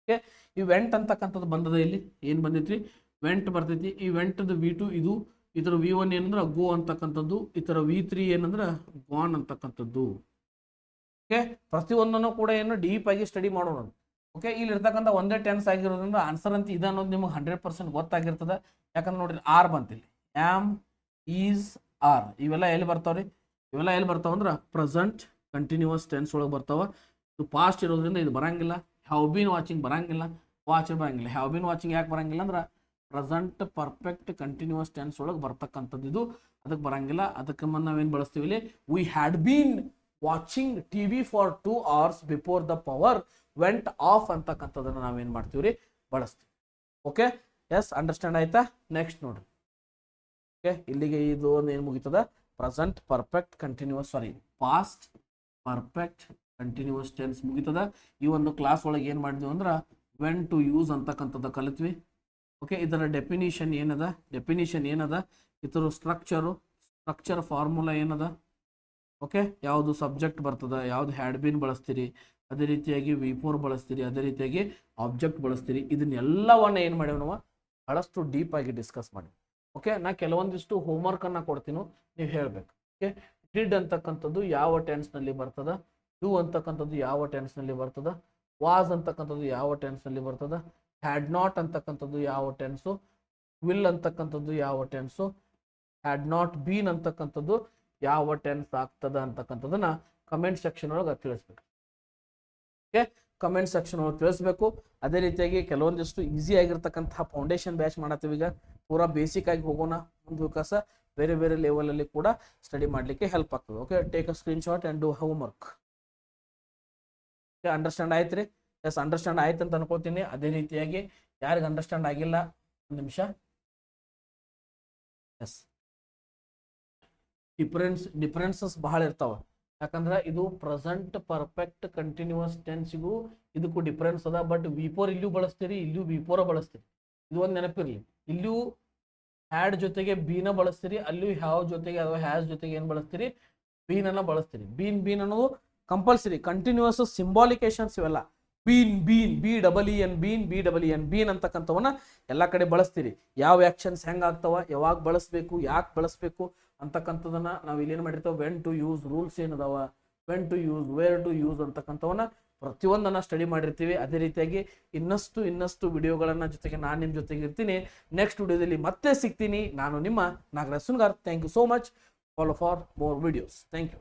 Okay, ಈ ವೆಂಟ್ ಅಂತಕ್ಕಂಥದ್ದು ಬಂದದ. ಇಲ್ಲಿ ಏನ್ ಬಂದೈತ್ರಿ, ವೆಂಟ್ ಬರ್ತೈತಿ. ಈ ವೆಂಟ್ದು V2 ಇದು, ಇದರ V1 ಏನಂದ್ರೆ ಗೋ ಅಂತಕ್ಕಂಥದ್ದು, ಇದರ V3 ಏನಂದ್ರೆ ಗಾನ್ ಅಂತಕ್ಕಂಥದ್ದು. ಓಕೆ, ಪ್ರತಿಯೊಂದನ್ನು ಕೂಡ ಏನು ಡೀಪ್ ಆಗಿ ಸ್ಟಡಿ ಮಾಡೋಣ. ಓಕೆ, ಇಲ್ಲಿ ಇರ್ತಕ್ಕಂಥ ಒಂದೇ ಟೆನ್ಸ್ ಆಗಿರೋದ್ರಿಂದ ಆನ್ಸರ್ ಅಂತ ಇದೆ ಅನ್ನೋದು ನಿಮಗೆ 100% ಗೊತ್ತಾಗಿರ್ತದೆ. ಯಾಕಂದ್ರೆ ನೋಡ್ರಿ, ಆರ್ ಬಂತಿಲ್ಲ, ಆಮ್, ಈಸ್, ಆರ್ ಇವೆಲ್ಲ ಎಲ್ಲಿ ಬರ್ತಾವ್ರಿ, ಇವೆಲ್ಲ ಎಲ್ಲಿ ಬರ್ತಾವ ಅಂದ್ರೆ ಪ್ರೆಸೆಂಟ್ ಕಂಟಿನ್ಯೂಸ್ ಟೆನ್ಸ್ ಒಳಗೆ ಬರ್ತಾವ. ಇದು ಪಾಸ್ಟ್ ಇರೋದ್ರಿಂದ ಇದು ಬರಂಗಿಲ್ಲ. ಹ್ಯಾವ್ ಬೀನ್ ವಾಚಿಂಗ್ ಬರಂಗಿಲ್ಲ, ವಾಚ್ ಬರಂಗಿಲ್ಲ. ಹ್ಯಾವ್ ಬೀನ್ ವಾಚಿಂಗ್ ಯಾಕೆ ಬರಂಗಿಲ್ಲ ಅಂದ್ರೆ ಪ್ರೆಸೆಂಟ್ ಪರ್ಫೆಕ್ಟ್ ಕಂಟಿನ್ಯೂಸ್ ಟೆನ್ಸ್ ಒಳಗೆ ಬರ್ತಕ್ಕಂಥದ್ದು ಇದು, ಅದಕ್ಕೆ ಬರಂಗಿಲ್ಲ. ಅದಕ್ಕೆ ನಾವೇನು ಬಳಸ್ತೀವಿ ಇಲ್ಲಿ, we had been watching TV for 2 hours before the power went off ಅಂತಕ್ಕಂಥದ್ದನ್ನು ನಾವೇನು ಮಾಡ್ತೀವಿ ರೀ, ಬಳಸ್ತೀವಿ. ಓಕೆ, ಎಸ್, ಅಂಡರ್ಸ್ಟ್ಯಾಂಡ್ ಆಯ್ತಾ. ನೆಕ್ಸ್ಟ್ ನೋಡ್ರಿ. ಓಕೆ, ಇಲ್ಲಿಗೆ ಇದು ಏನು ಮುಗಿತದ, present perfect continuous, past perfect continuous tense ಮುಗಿತದ. ಈ ಒಂದು ಕ್ಲಾಸ್ ಒಳಗೆ ಏನು ಮಾಡಿದ್ವಿ ಅಂದ್ರೆ ವೆನ್ ಟು ಯೂಸ್ ಅಂತಕ್ಕಂಥದ್ದು ಕಲಿತ್ವಿ. ಓಕೆ, ಇದರ ಡೆಫಿನಿಷನ್ ಏನದ, ಇದರ ಸ್ಟ್ರಕ್ಚರ್ ಫಾರ್ಮುಲಾ ಏನದ. ಓಕೆ, ಯಾವುದು ಸಬ್ಜೆಕ್ಟ್ ಬರ್ತದ, ಯಾವ್ದು ಹ್ಯಾಡ್ ಬೀನ್ ಬಳಸ್ತೀರಿ, ಅದೇ ರೀತಿಯಾಗಿ V4 ಬಳಸ್ತೀರಿ, ಅದೇ ರೀತಿಯಾಗಿ ಆಬ್ಜೆಕ್ಟ್ ಬಳಸ್ತೀರಿ. ಇದನ್ನೆಲ್ಲವನ್ನ ಏನು ಮಾಡೇವಿ ನಾವು ಬಹಳಷ್ಟು ಡೀಪ್ ಆಗಿ ಡಿಸ್ಕಸ್ ಮಾಡಿ. ಓಕೆ, ನಾ ಕೆಲವೊಂದಿಷ್ಟು ಹೋಮ್ವರ್ಕ್ ಅನ್ನ ಕೊಡ್ತೀನಿ, ನೀವು ಹೇಳ್ಬೇಕು. ಓಕೆ, ಡಿಡ್ ಅಂತಕ್ಕಂಥದ್ದು ಯಾವ ಟೆನ್ಸ್ ನಲ್ಲಿ ಬರ್ತದ, ಡೂ ಅಂತಕ್ಕಂಥದ್ದು ಯಾವ ಟೆನ್ಸ್ ನಲ್ಲಿ ಬರ್ತದ, ವಾಸ್ ಅಂತಕ್ಕಂಥದ್ದು ಯಾವ ಟೆನ್ಸ್ ನಲ್ಲಿ ಬರ್ತದ, ಹ್ಯಾಡ್ ನಾಟ್ ಅಂತಕ್ಕಂಥದ್ದು ಯಾವ ಟೆನ್ಸು, ವಿಲ್ ಅಂತಕ್ಕಂಥದ್ದು ಯಾವ ಟೆನ್ಸು, ಹ್ಯಾಡ್ ನಾಟ್ ಬೀನ್ ಅಂತಕ್ಕಂಥದ್ದು ಯಾವ ಟೆನ್ಸ್ ಆಗ್ತದ ಅಂತಕ್ಕಂಥದ್ದನ್ನ ಕಮೆಂಟ್ ಸೆಕ್ಷನ್ ಒಳಗೆ ತಿಳಿಸ್ಬೇಕು. ಓಕೆ, ಕಮೆಂಟ್ ಸೆಕ್ಷನ್ ಒಳಗೆ ತಿಳಿಸ್ಬೇಕು. ಅದೇ ರೀತಿಯಾಗಿ ಕೆಲವೊಂದಿಷ್ಟು ಈಸಿ ಆಗಿರ್ತಕ್ಕಂತಹ ಫೌಂಡೇಶನ್ ಬ್ಯಾಚ್ ಮಾಡತ್ತೀವಿ. ಈಗ ಪೂರಾ ಬೇಸಿಕ್ ಆಗಿ ಹೋಗೋಣ, ಮುಂದೆ ವಿಕಾಸ ಬೇರೆ ಬೇರೆ ಲೆವೆಲ್ ಅಲ್ಲಿ ಕೂಡ ಸ್ಟಡಿ ಮಾಡ್ಲಿಕ್ಕೆ ಹೆಲ್ಪ್ ಆಗ್ತದೆ. Okay, take a screen shot and do homework. Understand ಆಯ್ತು ರೀ. ಎಸ್, ಅಂಡರ್ಸ್ಟ್ಯಾಂಡ್ ಆಯ್ತು ಅಂತ ಅನ್ಕೋತೀನಿ. ಅದೇ ರೀತಿಯಾಗಿ ಯಾರಿಗೆ ಅಂಡರ್ಸ್ಟ್ಯಾಂಡ್ ಆಗಿಲ್ಲ, ಒಂದು ನಿಮಿಷ. ಎಸ್, ಡಿಫರೆನ್ಸಸ್ ಬಹಳ ಇರ್ತಾವ. ಯಾಕಂದ್ರೆ ಇದು ಪ್ರೆಸೆಂಟ್ ಪರ್ಫೆಕ್ಟ್ ಕಂಟಿನ್ಯೂಸ್ ಟೆನ್ಸ್ಗೂ ಇದಕ್ಕೂ ಡಿಫರೆನ್ಸ್ ಅದ. ಬಟ್ ವಿ4 ಇಲ್ಲಿಯೂ ಬಳಸ್ತೀರಿ, ಇಲ್ಲಿಯೂ ವಿ4 ಬಳಸ್ತೀರಿ. ಇದು ಒಂದು ನೆನಪಿರ್ಲಿ. ಇಲ್ಲಿಯೂ ಹ್ಯಾಡ್ ಜೊತೆಗೆ ಬೀನ ಬಳಸ್ತೀರಿ, ಅಲ್ಲಿಯೂ ಹ್ಯಾವ್ ಜೊತೆಗೆ ಅಥವಾ ಹ್ಯಾಸ್ ಜೊತೆಗೆ ಏನು ಬಳಸ್ತೀರಿ, ಬೀನನ್ನ ಬಳಸ್ತೀರಿ. ಬೀನ್ ಅನ್ನೋದು ಕಂಪಲ್ಸರಿ ಕಂಟಿನ್ಯೂಸ್ ಸಿಂಬಾಲಿಕೇಶನ್ಸ್ ಇವೆಲ್ಲ. ಬೀನ್ ಬೀನ್ ಅಂತಕ್ಕಂಥವನ್ನ ಎಲ್ಲ ಕಡೆ ಬಳಸ್ತೀರಿ. ಯಾವ ಆಕ್ಷನ್ಸ್ ಹೆಂಗೆ ಆಗ್ತಾವ, ಯಾವಾಗ ಬಳಸಬೇಕು, ಯಾಕೆ ಬಳಸಬೇಕು ಅಂತಕ್ಕಂಥದನ್ನ ನಾವು ಇಲ್ಲೇನು ಮಾಡಿರ್ತೇವೆ, ವೆನ್ ಟು ಯೂಸ್, ರೂಲ್ಸ್ ಏನದಾವ, when to use, where to use ಅಂತಕ್ಕಂಥವನ್ನ ಪ್ರತಿಯೊಂದನ್ನ ಸ್ಟಡಿ ಮಾಡಿರ್ತೀವಿ. ಅದೇ ರೀತಿಯಾಗಿ ಇನ್ನಷ್ಟು ವಿಡಿಯೋಗಳನ್ನ ಜೊತೆಗೆ ನಾನು ನಿಮ್ಮ ಜೊತೆಗೆ ಇರ್ತೀನಿ. ನೆಕ್ಸ್ಟ್ ವಿಡಿಯೋದಲ್ಲಿ ಮತ್ತೆ ಸಿಗ್ತೀನಿ. ನಾನು ನಿಮ್ಮ Nagaraj Sungar. Thank you so much. Follow for more videos. Thank you.